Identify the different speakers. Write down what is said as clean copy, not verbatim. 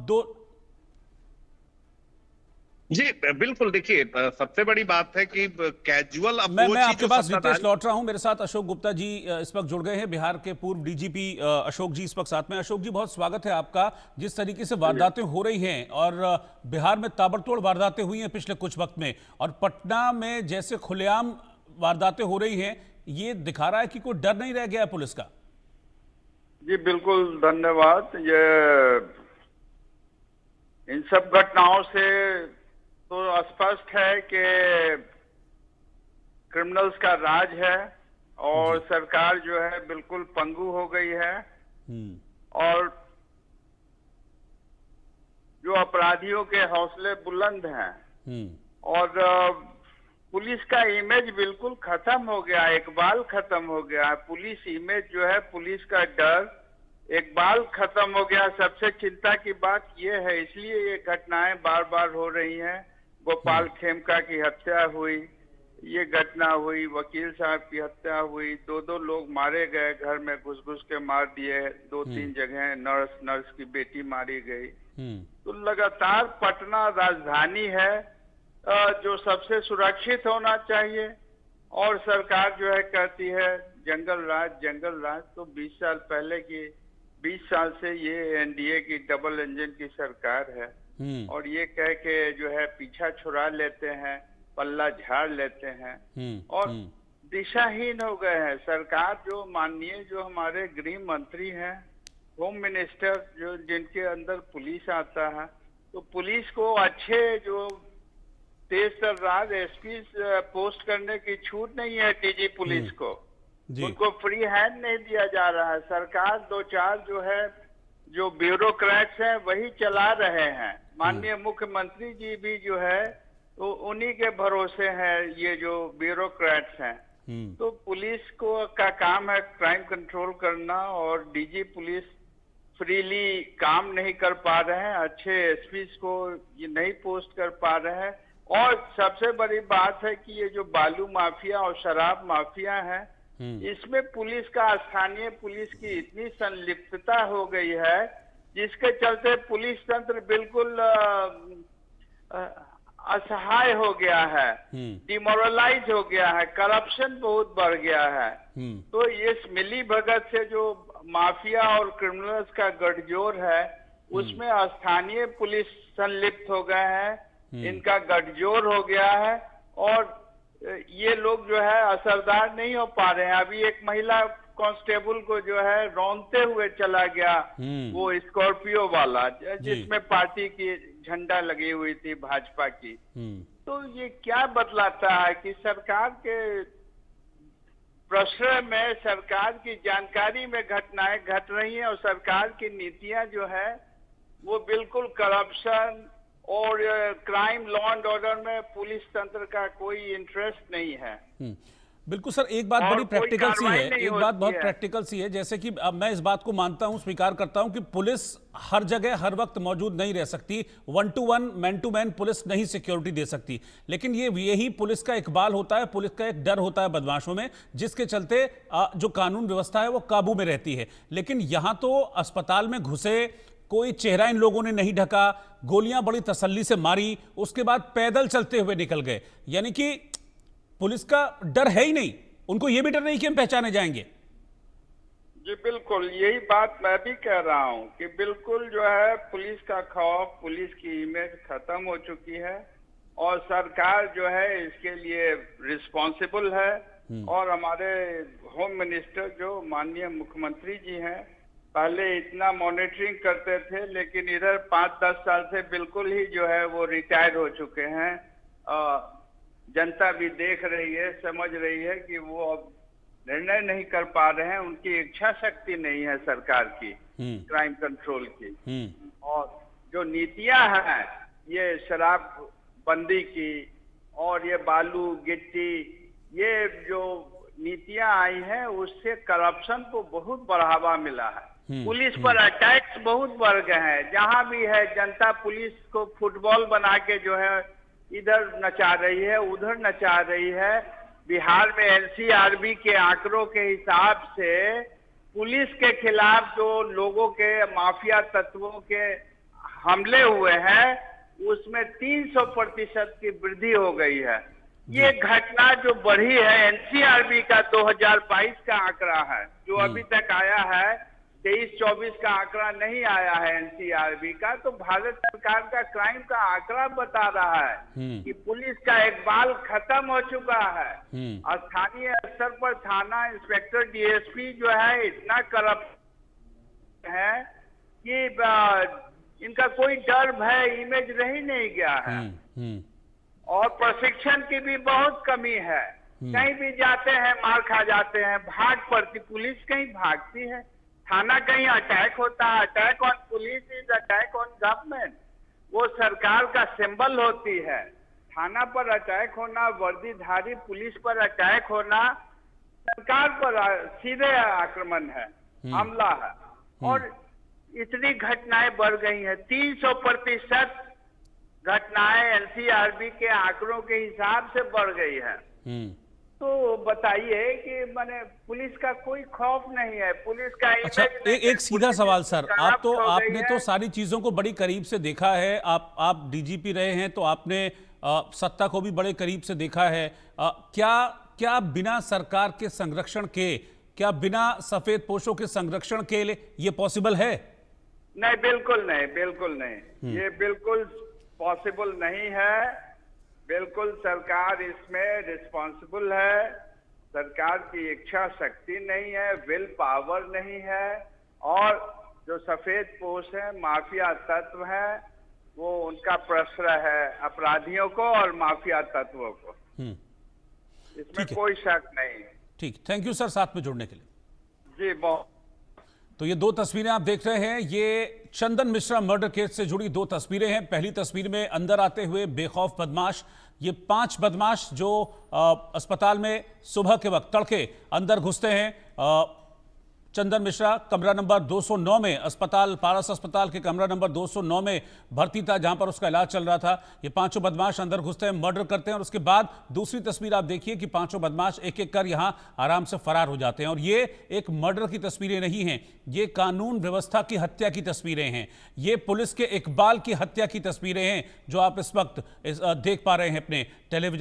Speaker 1: दो।
Speaker 2: जी बिल्कुल। देखिए, सबसे बड़ी बात है कि कैजुअल
Speaker 1: मैं
Speaker 2: अप्रोच ही
Speaker 1: आपके
Speaker 2: जो
Speaker 1: पास रितेश
Speaker 2: सत्ताधारी।
Speaker 1: लौट रहा हूं। मेरे साथ अशोक गुप्ता जी इस वक्त जुड़ गए हैं, बिहार के पूर्व डीजीपी अशोक जी इस वक्त साथ में। अशोक जी, बहुत स्वागत है आपका। जिस तरीके से वारदातें हो रही हैं और बिहार में ताबड़तोड़ वारदातें हुई हैं पिछले कुछ वक्त में, और पटना में जैसे खुलेआम वारदातें हो रही हैं, ये दिखा रहा है कि कोई डर नहीं रह गया है पुलिस का।
Speaker 3: जी बिल्कुल, धन्यवाद। ये इन सब घटनाओं से तो स्पष्ट है कि क्रिमिनल्स का राज है और
Speaker 1: जी।
Speaker 3: सरकार जो है बिल्कुल पंगु हो गई है।
Speaker 1: हम्म।
Speaker 3: और जो अपराधियों के हौसले बुलंद हैं
Speaker 1: हम्म।
Speaker 3: और पुलिस का इमेज बिल्कुल खत्म हो गया, इकबाल खत्म हो गया है। पुलिस इमेज जो है, पुलिस का डर, इकबाल खत्म हो गया। सबसे चिंता की बात यह है, इसलिए ये घटनाएं बार बार हो रही हैं। गोपाल खेमका की हत्या हुई, ये घटना हुई, वकील साहब की हत्या हुई, दो लोग मारे गए, घर में घुस घुस के मार दिए, दो तीन जगह नर्स की बेटी मारी गई। तो लगातार पटना राजधानी है जो सबसे सुरक्षित होना चाहिए, और सरकार जो है कहती है जंगल राज जंगल राज। तो 20 साल पहले की, 20 साल से ये एनडीए की डबल इंजन की सरकार है, और ये कह के जो है पीछा छुड़ा लेते हैं, पल्ला झाड़ लेते हैं और दिशाहीन हो गए हैं। सरकार जो माननीय जो हमारे गृह मंत्री हैं, होम मिनिस्टर, जो जिनके अंदर पुलिस आता है, तो पुलिस को अच्छे जो तेज तर्रार एसपी पोस्ट करने की छूट नहीं है डीजी पुलिस को।
Speaker 1: जी।
Speaker 3: उनको फ्री हैंड नहीं दिया जा रहा है। सरकार दो चार जो है जो ब्यूरोक्रेट्स हैं वही चला रहे हैं। माननीय मुख्यमंत्री जी भी जो है तो उन्हीं के भरोसे हैं, ये जो ब्यूरोक्रेट्स हैं। तो पुलिस को का काम है क्राइम कंट्रोल करना, और डीजी पुलिस फ्रीली काम नहीं कर पा रहे हैं, अच्छे एसपी को ये नहीं पोस्ट कर पा रहे हैं। और सबसे बड़ी बात है कि ये जो बालू माफिया और शराब माफिया है, इसमें पुलिस का, स्थानीय पुलिस की इतनी संलिप्तता हो गई है, जिसके चलते पुलिस तंत्र बिल्कुल असहाय हो गया है, डिमोरलाइज हो गया है, करप्शन बहुत बढ़ गया है। तो इस मिली भगत से जो माफिया और क्रिमिनल्स का गठजोड़ है, उसमें स्थानीय पुलिस संलिप्त हो गए हैं, इनका गठजोड़ हो गया है, और ये लोग जो है असरदार नहीं हो पा रहे हैं। अभी एक महिला कांस्टेबल को जो है रौंदते हुए चला गया, वो स्कॉर्पियो वाला, जिसमें पार्टी की झंडा लगी हुई थी भाजपा की। तो ये क्या बतलाता है कि सरकार के प्रश्रय में, सरकार की जानकारी में घटनाएं घट रही हैं, और सरकार की नीतियां जो है वो बिल्कुल करप्शन और क्राइम, लॉ एंड ऑर्डर में पुलिस तंत्र का कोई इंटरेस्ट नहीं है।
Speaker 1: बिल्कुल सर, एक बात बड़ी प्रैक्टिकल सी है, एक बात बहुत प्रैक्टिकल सी है। जैसे कि अब मैं इस बात को मानता हूं, स्वीकार करता हूं कि पुलिस हर जगह हर वक्त मौजूद नहीं रह सकती। 1 to 1, man to man police नहीं सिक्योरिटी दे सकती, लेकिन यही पुलिस का इकबाल होता है, पुलिस का एक डर होता है बदमाशों में, जिसके चलते जो कानून व्यवस्था है वो काबू में रहती है। लेकिन यहां तो अस्पताल में घुसे, कोई चेहरा इन लोगों ने नहीं ढका, गोलियां बड़ी तसल्ली से मारी, उसके बाद पैदल चलते हुए निकल गए। यानी कि पुलिस का डर है ही नहीं, उनको यह भी डर नहीं कि हम पहचाने जाएंगे।
Speaker 3: जी बिल्कुल, यही बात मैं भी कह रहा हूं कि बिल्कुल जो है पुलिस का खौफ, पुलिस की इमेज खत्म हो चुकी है, और सरकार जो है इसके लिए रिस्पॉन्सिबल है। और हमारे होम मिनिस्टर जो माननीय मुख्यमंत्री जी हैं, पहले इतना मॉनिटरिंग करते थे, लेकिन इधर 5-10 साल से बिल्कुल ही जो है वो रिटायर हो चुके हैं। जनता भी देख रही है, समझ रही है कि वो अब निर्णय नहीं कर पा रहे हैं, उनकी इच्छा शक्ति नहीं है सरकार की क्राइम कंट्रोल की। और जो नीतियां हैं, ये शराब बंदी की और ये बालू गिट्टी, ये जो नीतियां आई हैं, उससे करप्शन को बहुत बढ़ावा मिला है। पुलिस पर अटैक्स बहुत बढ़ गए हैं। जहां भी है जनता पुलिस को फुटबॉल बना के जो है इधर नचा रही है, उधर नचा रही है। बिहार में एनसीआरबी के आंकड़ों के हिसाब से पुलिस के खिलाफ जो लोगों के माफिया तत्वों के हमले हुए हैं उसमें 300% की वृद्धि हो गई है। ये घटना जो बढ़ी है एनसीआरबी का 2022 का आंकड़ा है, जो अभी तक आया है 23-24 का आंकड़ा नहीं आया है एनसीआरबी का। तो भारत सरकार का क्राइम का आंकड़ा बता रहा है कि पुलिस का इकबाल खत्म हो चुका है। स्थानीय स्तर पर थाना इंस्पेक्टर डीएसपी जो है इतना करप्ट है कि इनका कोई डर भय इमेज रह ही नहीं गया है। और प्रशिक्षण की भी बहुत कमी है। कहीं भी जाते हैं मार खा जाते हैं, भाग पड़ती पुलिस, कहीं भागती है, थाना कहीं अटैक होता है। Attack on police is attack on government, वो सरकार का सिंबल होती है। थाना पर अटैक होना, वर्दीधारी पुलिस पर अटैक होना सरकार पर सीधे आक्रमण है, हमला है। और इतनी घटनाएं बढ़ गई हैं, 300% घटनाएं एनसीआरबी के आंकड़ों के हिसाब से बढ़ गई है। तो बताइए कि माने पुलिस का कोई खौफ नहीं है, पुलिस का
Speaker 1: अच्छा, एक सीधा सवाल सर, आपने तो सारी चीजों को बड़ी करीब से देखा है। आप डीजीपी रहे हैं तो आपने सत्ता को भी बड़े करीब से देखा है। क्या बिना सरकार के संरक्षण के, क्या बिना सफेद पोशों के संरक्षण के लिए ये पॉसिबल है?
Speaker 3: नहीं, बिल्कुल नहीं, बिल्कुल नहीं, ये बिल्कुल पॉसिबल नहीं है। बिल्कुल सरकार इसमें रिस्पॉन्सिबल है। सरकार की इच्छा शक्ति नहीं है, विल पावर नहीं है। और जो सफेद पोश है, माफिया तत्व है, वो उनका प्रश्रय है अपराधियों को और माफिया तत्वों को। इसमें कोई शक नहीं है।
Speaker 1: ठीक, थैंक यू सर साथ में जुड़ने के लिए।
Speaker 3: जी बहुत।
Speaker 1: तो ये दो तस्वीरें आप देख रहे हैं, ये चंदन मिश्रा मर्डर केस से जुड़ी दो तस्वीरें हैं। पहली तस्वीर में अंदर आते हुए बेखौफ बदमाश, ये 5 बदमाश जो अस्पताल में सुबह के वक्त तड़के अंदर घुसते हैं। चंदन मिश्रा कमरा नंबर 209 में, अस्पताल पारस अस्पताल के कमरा नंबर 209 में भर्ती था, जहां पर उसका इलाज चल रहा था। ये 5 बदमाश अंदर घुसते हैं, मर्डर करते हैं और उसके बाद दूसरी तस्वीर आप देखिए कि 5 बदमाश एक एक कर यहां आराम से फरार हो जाते हैं। और ये एक मर्डर की तस्वीरें नहीं हैं, ये कानून व्यवस्था की हत्या की तस्वीरें हैं, ये पुलिस के इकबाल की हत्या की तस्वीरें हैं जो आप इस वक्त देख पा रहे हैं अपने टेलीविजन